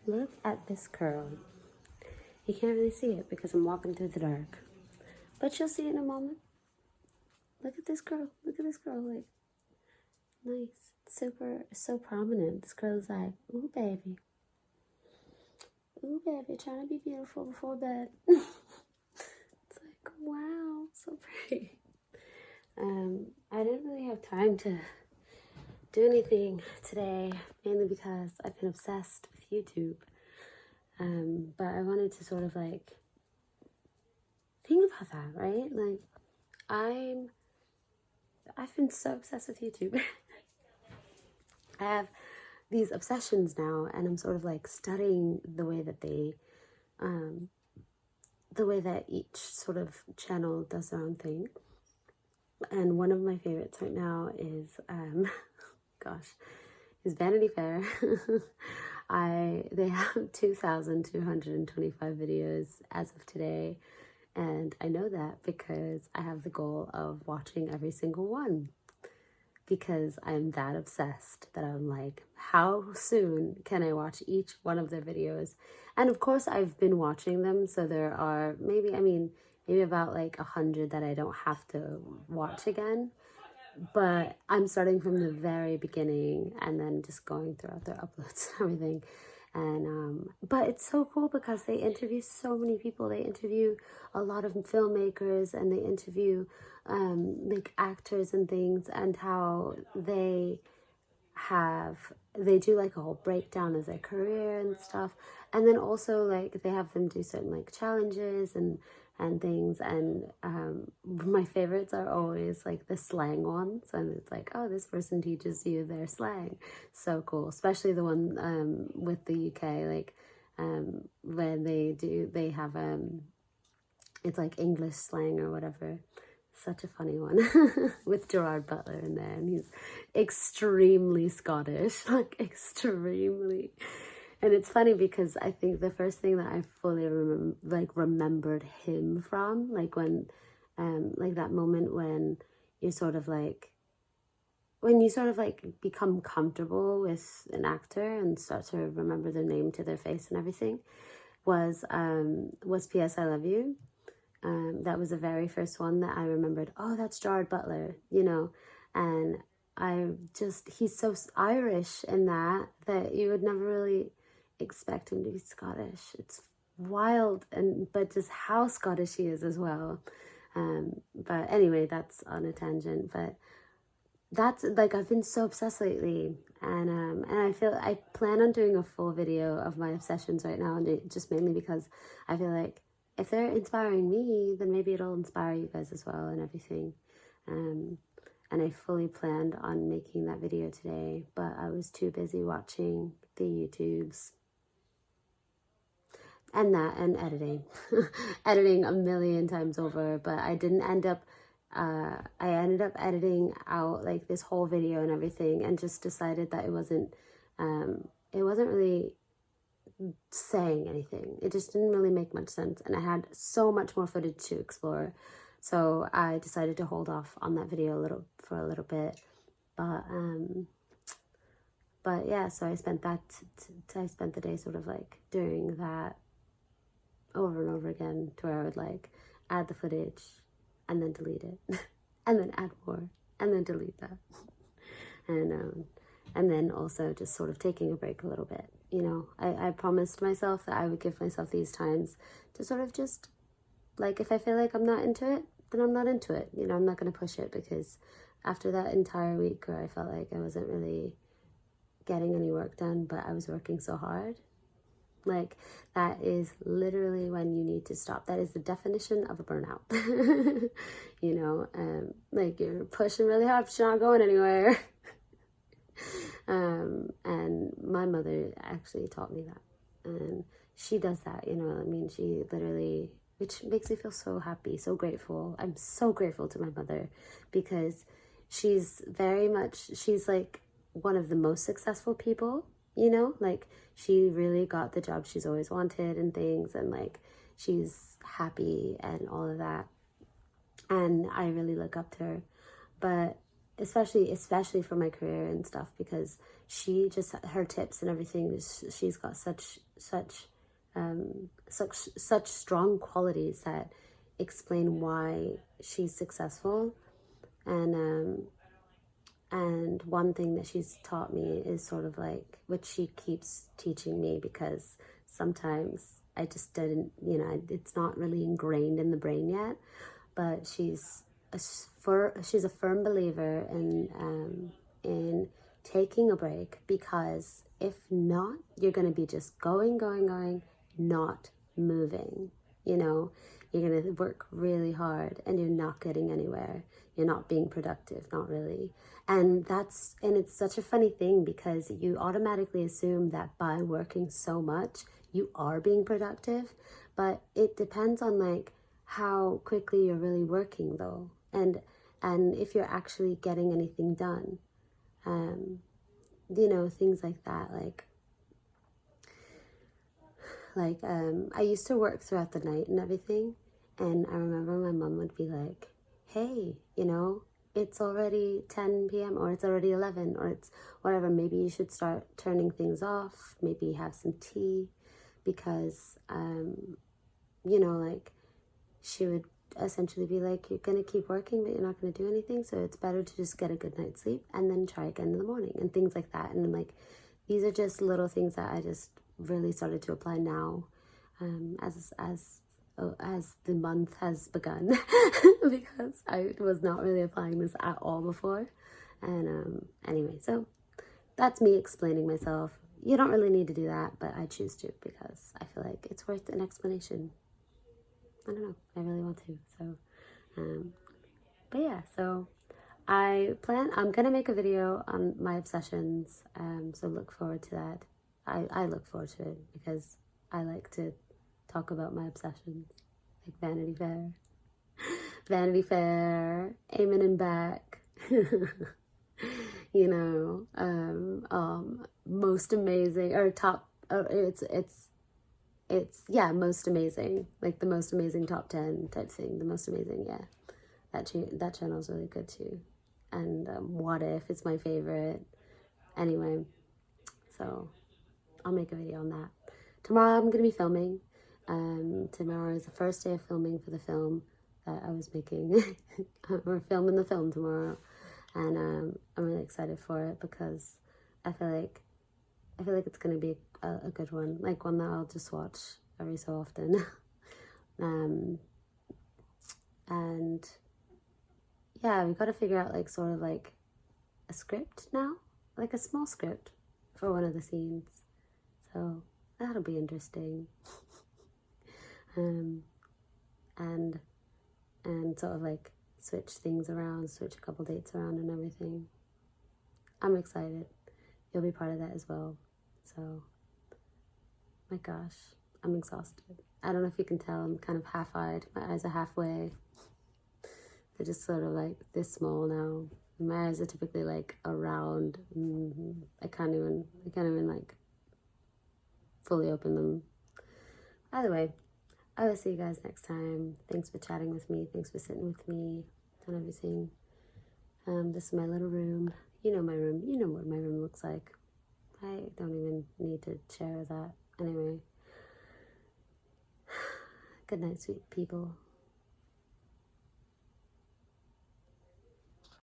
Look at this curl. You can't really see it because I'm walking through the dark. But you'll see it in a moment. Look at this curl. Look at this curl. Like, nice. Super, so prominent. This girl is like, ooh, baby. Ooh, baby, trying to be beautiful before bed. It's like, wow, so pretty. I didn't really have time to do anything today, mainly because I've been obsessed with YouTube. But I wanted to sort of like think about that, right? Like, I've been so obsessed with YouTube. I have these obsessions now, and I'm sort of like studying the way that the way that each sort of channel does their own thing. And one of my favorites right now is, is Vanity Fair. They have 2,225 videos as of today, and I know that because I have the goal of watching every single one, because I'm that obsessed that I'm like, how soon can I watch each one of their videos? And of course I've been watching them, so there are maybe about like 100 that I don't have to watch again, but I'm starting from the very beginning and then just going throughout their uploads and everything. And but it's so cool because they interview so many people. They interview a lot of filmmakers, and they interview like actors and things, and how they do like a whole breakdown of their career and stuff. And then also like they have them do certain like challenges and things. And my favorites are always like the slang ones, and it's like, oh, this person teaches you their slang. So cool. Especially the one with the UK, like when they have it's like English slang or whatever. Such a funny one with Gerard Butler in there, and he's extremely Scottish, like extremely. And it's funny because I think the first thing that I fully remembered him from, like when, like that moment when you sort of like become comfortable with an actor and start to remember their name to their face and everything, was P.S. I Love You. That was the very first one that I remembered. Oh, that's Gerard Butler, you know. And he's so Irish in that you would never really expect him to be Scottish. It's wild, but just how Scottish he is as well. But anyway, that's on a tangent. But that's like, I've been so obsessed lately, and I plan on doing a full video of my obsessions right now, and just mainly because I feel like if they're inspiring me, then maybe it'll inspire you guys as well and everything. And I fully planned on making that video today, but I was too busy watching the YouTubes and editing. Editing a million times over, but I didn't end up, I ended up editing out like this whole video and everything, and just decided that it wasn't really saying anything. It just didn't really make much sense, and I had so much more footage to explore, so I decided to hold off on that video for a little bit. But yeah, so I spent the day sort of like doing that over and over again, to where I would like add the footage and then delete it and then add more and then delete that. And then also just sort of taking a break a little bit. You know, I promised myself that I would give myself these times to sort of just, like, if I feel like I'm not into it, then I'm not into it. You know, I'm not going to push it, because after that entire week where I felt like I wasn't really getting any work done, but I was working so hard, like, that is literally when you need to stop. That is the definition of a burnout. You know, like, you're pushing really hard, but you're not going anywhere. And my mother actually taught me that, and she does that, you know. I mean, she literally, which makes me feel so happy, so grateful. I'm so grateful to my mother, because she's like one of the most successful people, you know. Like, she really got the job she's always wanted and things, and like, she's happy and all of that, and I really look up to her. But especially for my career and stuff, because she just, her tips and everything, she's got such strong qualities that explain why she's successful. And one thing that she's taught me is sort of like, which she keeps teaching me, because sometimes I just didn't, it's not really ingrained in the brain yet, but she's a firm believer in taking a break, because if not, you're going to be just going, not moving. You're going to work really hard and you're not getting anywhere. You're not being productive, not really. And it's such a funny thing, because you automatically assume that by working so much, you are being productive, but it depends on like how quickly you're really working though. And if you're actually getting anything done, things like that, I used to work throughout the night and everything. And I remember my mom would be like, hey, it's already 10 p.m. or it's already 11 or it's whatever. Maybe you should start turning things off. Maybe have some tea, because, she would essentially be like, you're going to keep working, but you're not going to do anything. So it's better to just get a good night's sleep and then try again in the morning and things like that. And like, these are just little things that I just really started to apply now, as the month has begun, because I was not really applying this at all before. And anyway, so that's me explaining myself. You don't really need to do that, but I choose to, because I feel like it's worth an explanation. I don't know, I really want to. So but yeah, so I'm gonna make a video on my obsessions, so look forward to that. I look forward to it, because I like to talk about my obsessions, like Vanity Fair, Amen and back, most amazing, or top, most amazing, like the most amazing top 10 type thing, the most amazing, yeah. That channel's really good too. And What If is my favorite. Anyway, so I'll make a video on that. Tomorrow I'm going to be filming. Tomorrow is the first day of filming for the film that I was making. We're filming the film tomorrow. And I'm really excited for it, because I feel like it's going to be a good one. Like one that I'll just watch every so often. And yeah, we got to figure out like sort of like a script now, like a small script for one of the scenes. So that'll be interesting. And sort of like switch things around, switch a couple dates around and everything. I'm excited. You'll be part of that as well. So, my gosh, I'm exhausted. I don't know if you can tell, I'm kind of half-eyed. My eyes are halfway. They're just sort of like this small now. My eyes are typically like around. I can't even like fully open them. Either way, I will see you guys next time. Thanks for chatting with me. Thanks for sitting with me and everything. This is my little room. You know my room. You know what my room looks like. I don't even need to share that. Anyway. Good night, sweet people.